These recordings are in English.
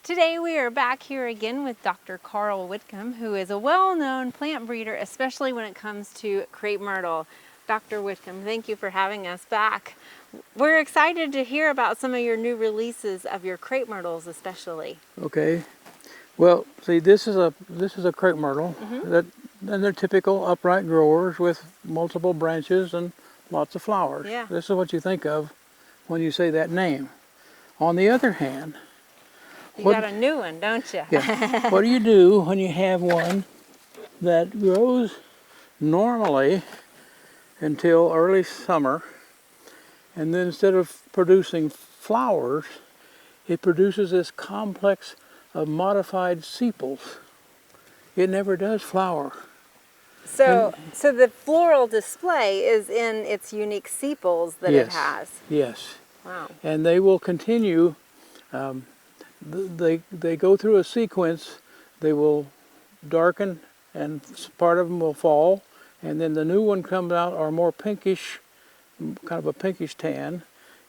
Today we are back here again with Dr. Carl Whitcomb, who is a well-known plant breeder, especially when it comes to crepe myrtle. Dr. Whitcomb, thank you for having us back. We're excited to hear about some of your new releases of your crepe myrtles, especially. Okay. Well, see, this is a crepe myrtle, and they're typical upright growers with multiple branches and lots of flowers. Yeah. This is what you think of when you say that name. On the other hand, You got a new one, don't you? Yeah. What do you do when you have one that grows normally until early summer, and then instead of producing flowers, it produces this complex of modified sepals? It never does flower. So the floral display is in its unique sepals that it has. Yes. Wow. And they will continue. They go through a sequence. They will darken, and part of them will fall, and then the new one comes out are more pinkish, kind of a pinkish tan,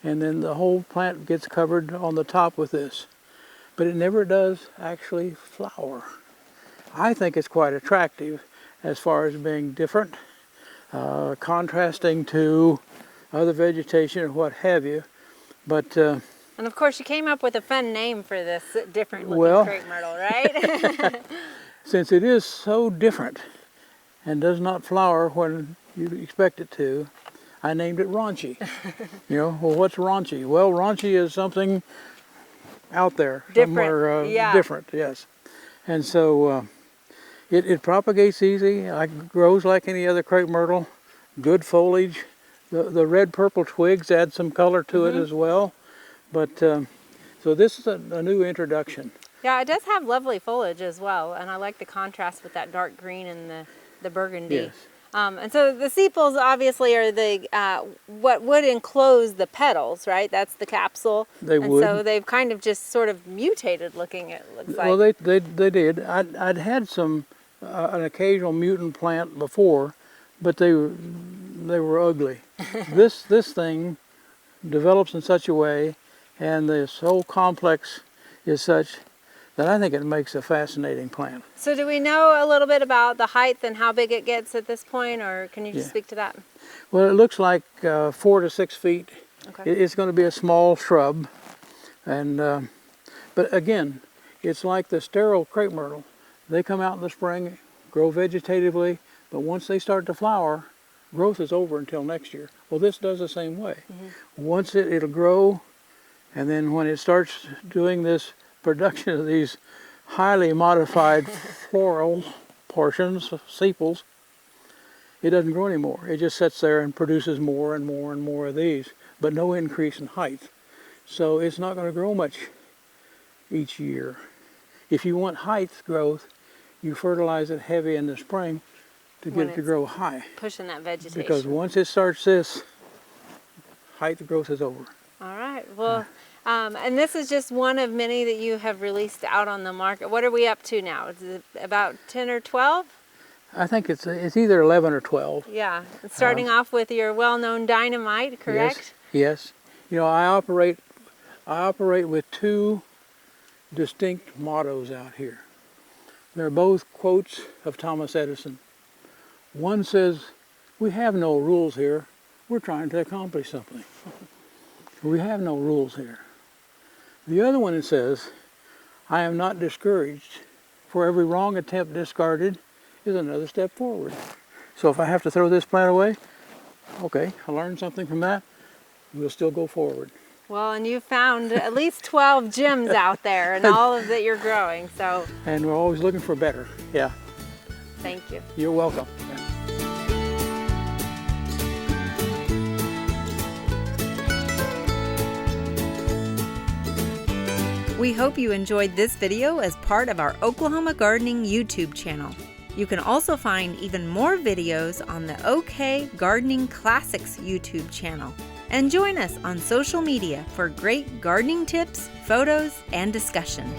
and then the whole plant gets covered on the top with this. But it never does actually flower. I think it's quite attractive as far as being different, contrasting to other vegetation or what have you. But and of course you came up with a fun name for this different looking crepe myrtle, right? Since it is so different and does not flower when you expect it to, I named it Raunchy. Well, what's raunchy? Well, raunchy is something out there, somewhere different, yes. And so it propagates easy, grows like any other crepe myrtle, good foliage. The red-purple twigs add some color to it as well. But so this is a new introduction. Yeah, it does have lovely foliage as well, and I like the contrast with that dark green and the burgundy. Yes. And so the sepals obviously are the what would enclose the petals, right? That's the capsule. They and would. So they've kind of just sort of mutated looking, it looks like. Well, they did. I'd had some an occasional mutant plant before, but they were ugly. This thing develops in such a way, and this whole complex is such that I think it makes a fascinating plant. So do we know a little bit about the height and how big it gets at this point, or can you just speak to that? Well, it looks like 4 to 6 feet. Okay. It's going to be a small shrub, and but again, it's like the sterile crepe myrtle. They come out in the spring, grow vegetatively, but once they start to flower, growth is over until next year. Well, this does the same way. Once it'll grow, and then when it starts doing this production of these highly modified floral portions, sepals, it doesn't grow anymore. It just sits there and produces more and more and more of these, but no increase in height. So it's not going to grow much each year. If you want height growth, you fertilize it heavy in the spring to get it to grow high. Pushing that vegetation. Because once it starts this, height growth is over. All right. Well, and this is just one of many that you have released out on the market. What are we up to now? Is it about 10 or 12? I think it's either 11 or 12. Yeah. Starting off with your well-known Dynamite, correct? Yes. You know, I operate with two distinct mottos out here. They're both quotes of Thomas Edison. One says, "We have no rules here. We're trying to accomplish something." We have no rules here. The other one says, "I am not discouraged. For every wrong attempt discarded is another step forward." So if I have to throw this plant away, okay, I learned something from that. We'll still go forward. Well, and you found at least 12 gems out there and all of that you're growing, so. And we're always looking for better, yeah. Thank you. You're welcome. We hope you enjoyed this video as part of our Oklahoma Gardening YouTube channel. You can also find even more videos on the OK Gardening Classics YouTube channel. And join us on social media for great gardening tips, photos, and discussion.